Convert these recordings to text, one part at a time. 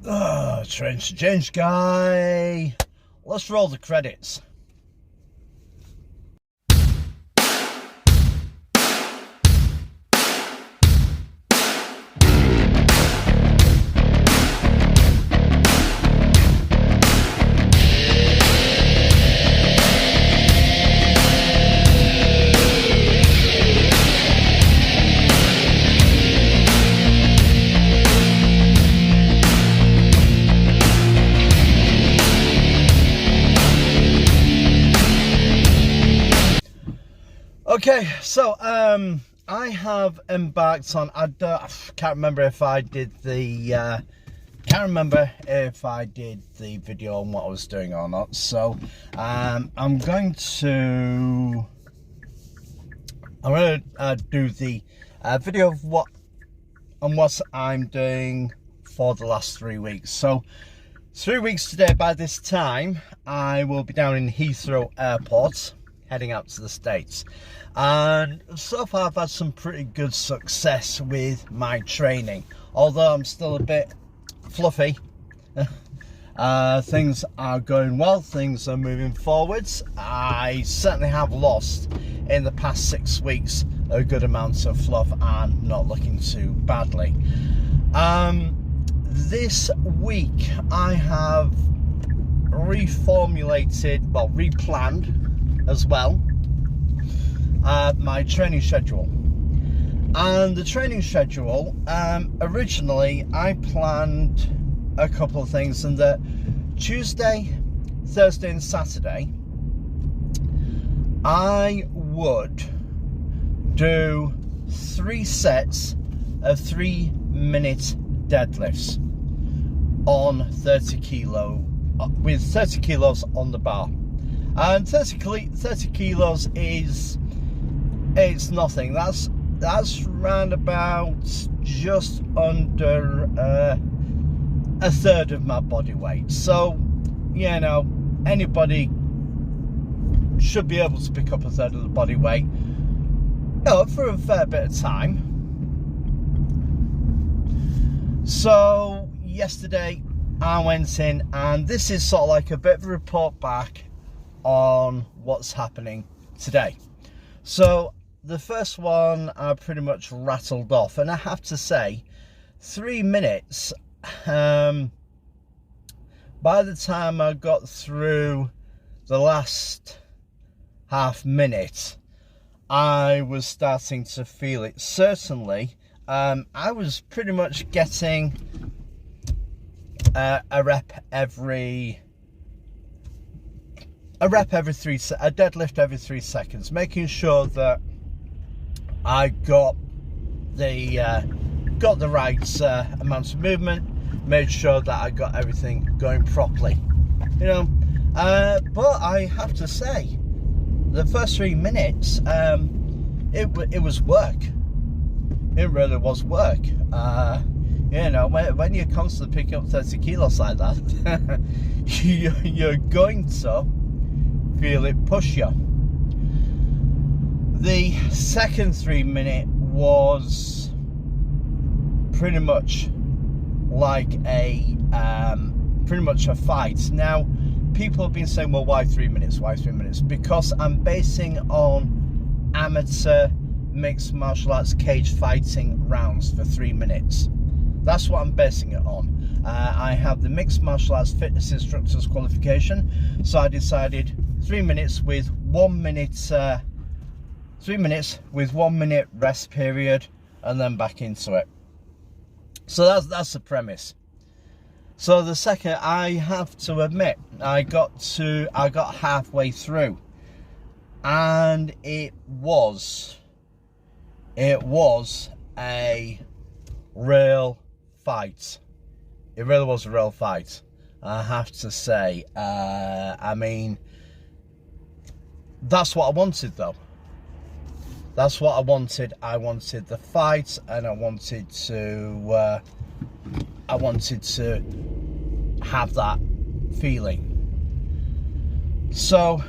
Trench change guy. Let's roll the credits. Okay, so I have embarked on. I can't remember if I did the video on what I was doing or not. So I'm going to do the video of what I'm doing for the last 3 weeks. So 3 weeks today. By this time, I will be down in Heathrow Airport, heading out to the States. And so far I've had some pretty good success with my training, although I'm still a bit fluffy. Things are going well, things are moving forwards. I certainly have lost in the past 6 weeks a good amount of fluff and not looking too badly. This week I have replanned as well my training schedule. And the training schedule, originally I planned a couple of things, and that Tuesday, Thursday and Saturday I would do 3 sets of 3-minute deadlifts on 30 kilo with 30 kilos on the bar. And 30 kilos is, it's nothing. That's round about just under a third of my body weight. So, you know, anybody should be able to pick up a third of the body weight, you know, for a fair bit of time. So yesterday I went in, and this is sort of like a bit of a report back on what's happening today. So the first one I pretty much rattled off, and I have to say 3 minutes, by the time I got through the last half minute, I was starting to feel it. Certainly I was pretty much getting a deadlift every 3 seconds, making sure that I got the right amount of movement, made sure that I got everything going properly, you know. But I have to say, the first 3 minutes, it was work. It really was work. You know, when you're constantly picking up 30 kilos like that, you're going to feel it push you. The second 3 minute was pretty much like a fight. Now, people have been saying, well, why 3 minutes? Why 3 minutes? Because I'm basing on amateur mixed martial arts cage fighting rounds for 3 minutes. That's what I'm basing it on. I have the mixed martial arts fitness instructors qualification, so I decided 3 minutes with 1 minute, 3 minutes with 1 minute rest period, and then back into it. So that's the premise. So the second, I have to admit, I got halfway through, and it was a real fight. It really was a real fight, I have to say. I mean, that's what I wanted, though. That's what I wanted. I wanted the fight, and I wanted to have that feeling. So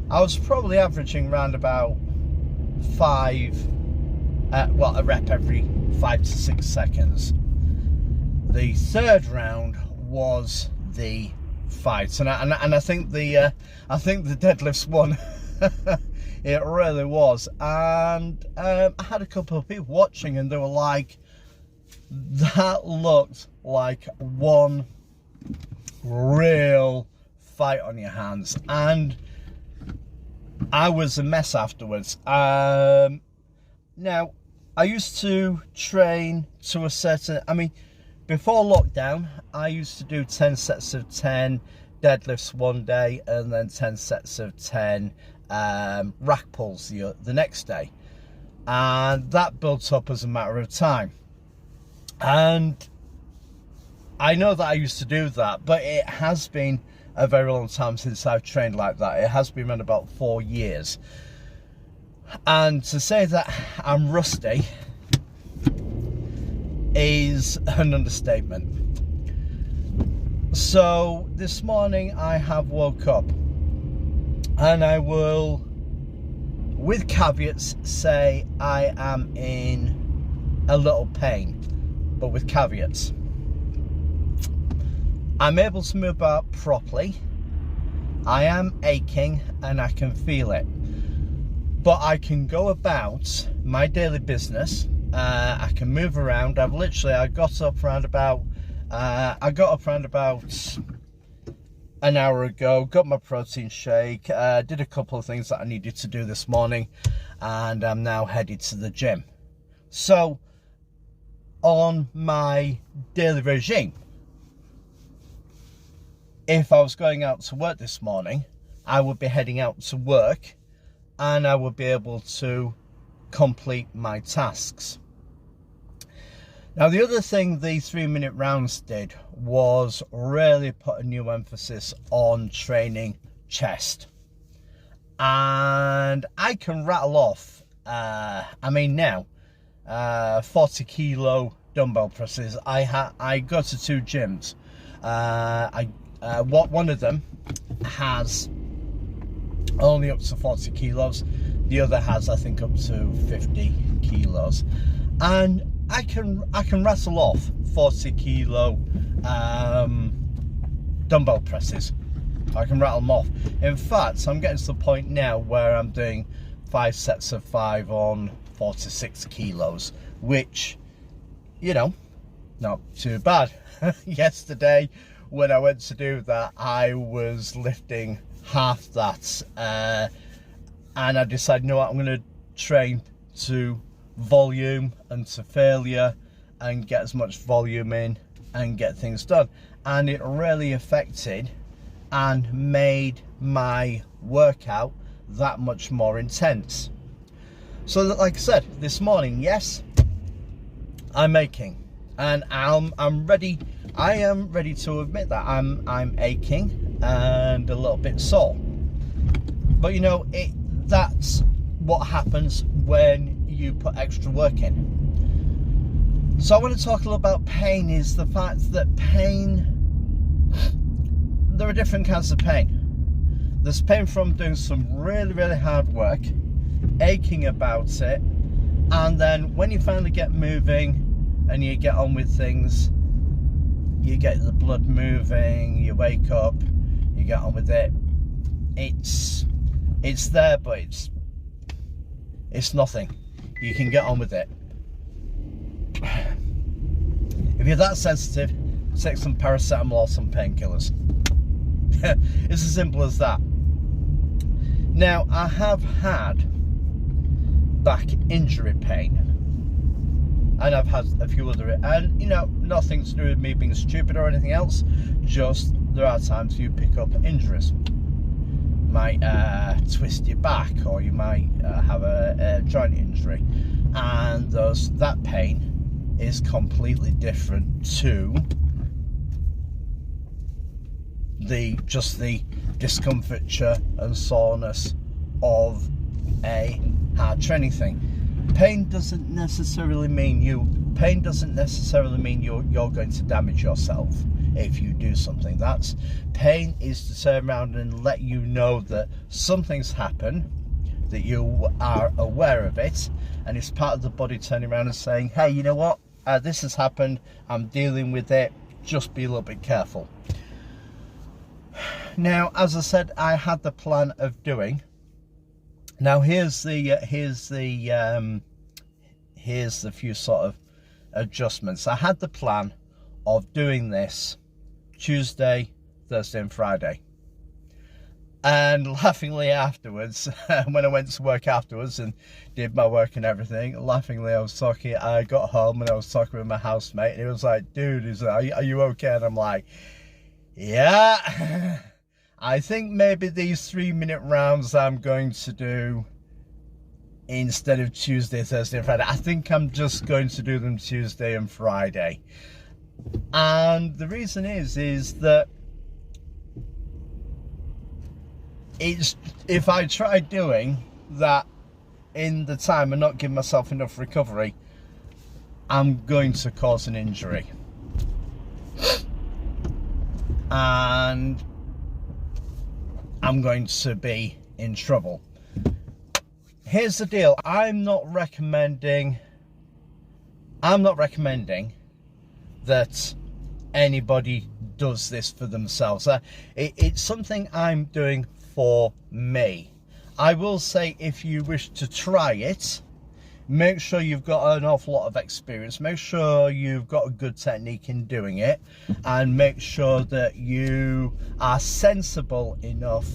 I was probably averaging around about a rep every 5 to 6 seconds. The third round was the fight, and I think the deadlifts won. It really was. And I had a couple of people watching, and they were like, that looked like one real fight on your hands. And I was a mess afterwards. Now, I used to train to a certain, before lockdown, I used to do 10 sets of 10 deadlifts one day, and then 10 sets of 10 rack pulls the next day. And that built up as a matter of time. And I know that I used to do that, but it has been a very long time since I've trained like that. It has been around about 4 years. And to say that I'm rusty is an understatement. So this morning I have woke up, and I will, with caveats, say I am in a little pain, but with caveats. I'm able to move about properly. I am aching and I can feel it, but I can go about my daily business. I can move around. I got up around about an hour ago, got my protein shake, did a couple of things that I needed to do this morning, and I'm now headed to the gym. So on my daily regime, if I was going out to work this morning, I would be heading out to work, and I would be able to complete my tasks. Now, the other thing the 3-minute rounds did was really put a new emphasis on training chest. And I can rattle off, 40 kilo dumbbell presses. I go to 2 gyms. One of them has only up to 40 kilos. The other has, I think, up to 50 kilos. And I can rattle off 40 kilo dumbbell presses. I can rattle them off. In fact, I'm getting to the point now where I'm doing 5 sets of 5 on 46 kilos, which, not too bad. Yesterday, when I went to do that, I was lifting half that, and I decided, I'm going to train to volume and to failure and get as much volume in and get things done. And it really affected and made my workout that much more intense. So that, like I said, this morning, yes, I'm aching, and I'm ready. I am ready to admit that I'm aching and a little bit sore. But that's what happens when you put extra work in. So I want to talk a little about pain. Is the fact that pain, there are different kinds of pain. There's pain from doing some really, really hard work, aching about it, and then when you finally get moving and you get on with things, you get the blood moving, you wake up, you get on with it. It's there, but it's nothing. You can get on with it. If you're that sensitive, take some paracetamol or some painkillers. It's as simple as that. Now, I have had back injury pain, and I've had a few other, and nothing to do with me being stupid or anything else, just there are times you pick up injuries. You might twist your back, or you might have a joint injury, and that pain is completely different to the discomfiture and soreness of a hard training thing. Pain doesn't necessarily mean you're going to damage yourself if you do something. Pain is to turn around and let you know that something's happened, that you are aware of it, and it's part of the body turning around and saying, hey, you know what, this has happened, I'm dealing with it, just be a little bit careful. Now, as I said, I had the plan of doing. Now, here's the few sort of adjustments. I had the plan of doing this Tuesday, Thursday and Friday. And laughingly afterwards, when I went to work afterwards and did my work and everything, laughingly I got home and I was talking with my housemate, and he was like, dude, are you okay? And I'm like, yeah, I think maybe these 3-minute rounds I'm going to do instead of Tuesday, Thursday and Friday, I think I'm just going to do them Tuesday and Friday. And the reason is that if I try doing that in the time and not give myself enough recovery, I'm going to cause an injury. And I'm going to be in trouble. Here's the deal. I'm not recommending that anybody does this for themselves. It's something I'm doing for me. I will say, if you wish to try it, make sure you've got an awful lot of experience, make sure you've got a good technique in doing it, and make sure that you are sensible enough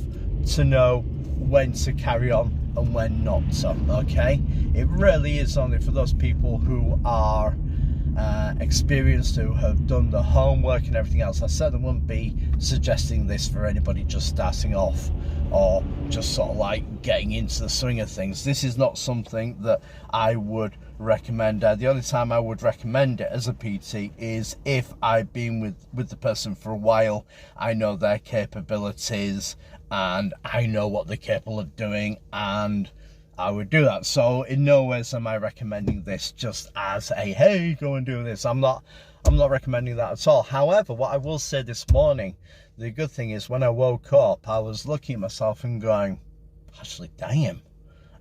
to know when to carry on and when not to. Okay, it really is only for those people who are experienced, who have done the homework and everything else. I certainly wouldn't be suggesting this for anybody just starting off or just sort of like getting into the swing of things. This is not something that I would recommend. The only time I would recommend it as a PT is if I've been with the person for a while, I know their capabilities and I know what they're capable of doing, and I would do that. So in no ways am I recommending this just as a, hey, go and do this. I'm not recommending that at all. However, what I will say this morning, the good thing is when I woke up, I was looking at myself and going, actually, damn,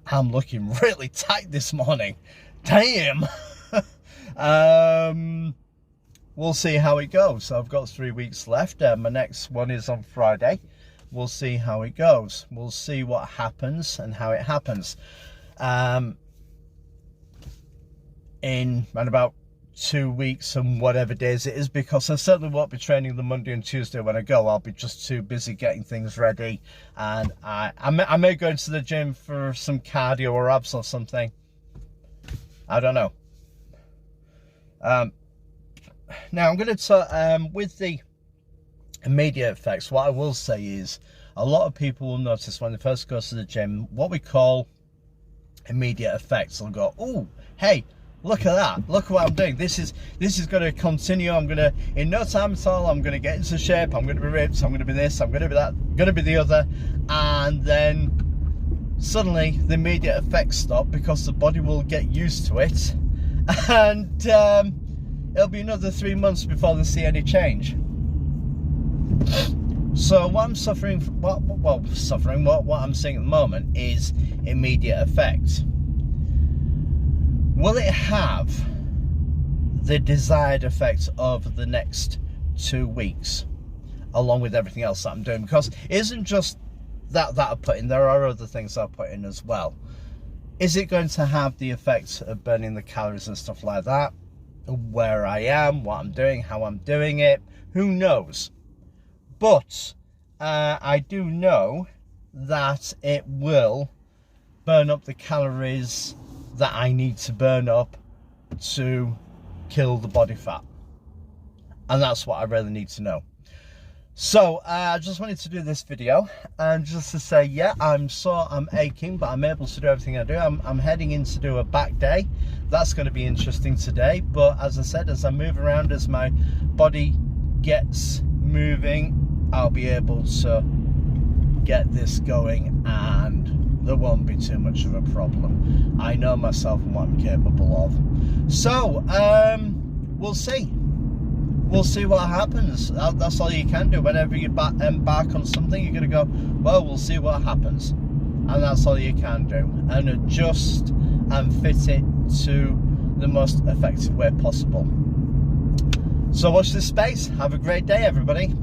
I'm looking really tight this morning. Damn. We'll see how it goes. So I've got 3 weeks left. My next one is on Friday. We'll see how it goes. We'll see what happens and how it happens. In about 2 weeks and whatever days it is, because I certainly won't be training the Monday and Tuesday when I go. I'll be just too busy getting things ready, and I may go into the gym for some cardio or abs or something. I don't know. Now I'm going to with the immediate effects, what I will say is a lot of people will notice when they first go to the gym what we call immediate effects. They'll go, oh, hey, look at that, look what I'm doing, this is going to continue, I'm going to, in no time at all, I'm going to get into shape, I'm going to be ripped, I'm going to be this, I'm going to be that, going to be the other, and then suddenly the immediate effects stop because the body will get used to it, and it'll be another 3 months before they see any change. So what I'm suffering, what I'm seeing at the moment is immediate effects. Will it have the desired effect over the next 2 weeks, along with everything else that I'm doing? Because it isn't just that I put in, there are other things I put in as well. Is it going to have the effect of burning the calories and stuff like that? Where I am, what I'm doing, how I'm doing it, who knows? But I do know that it will burn up the calories that I need to burn up to kill the body fat. And that's what I really need to know. So I just wanted to do this video and just to say, yeah, I'm aching, but I'm able to do everything I do. I'm heading in to do a back day. That's going to be interesting today. But as I said, as I move around, as my body gets moving, I'll be able to get this going and there won't be too much of a problem. I know myself and what I'm capable of. So we'll see. We'll see what happens. That's all you can do. Whenever you embark on something, you're going to go, well, we'll see what happens. And that's all you can do. And adjust and fit it to the most effective way possible. So watch this space. Have a great day, everybody.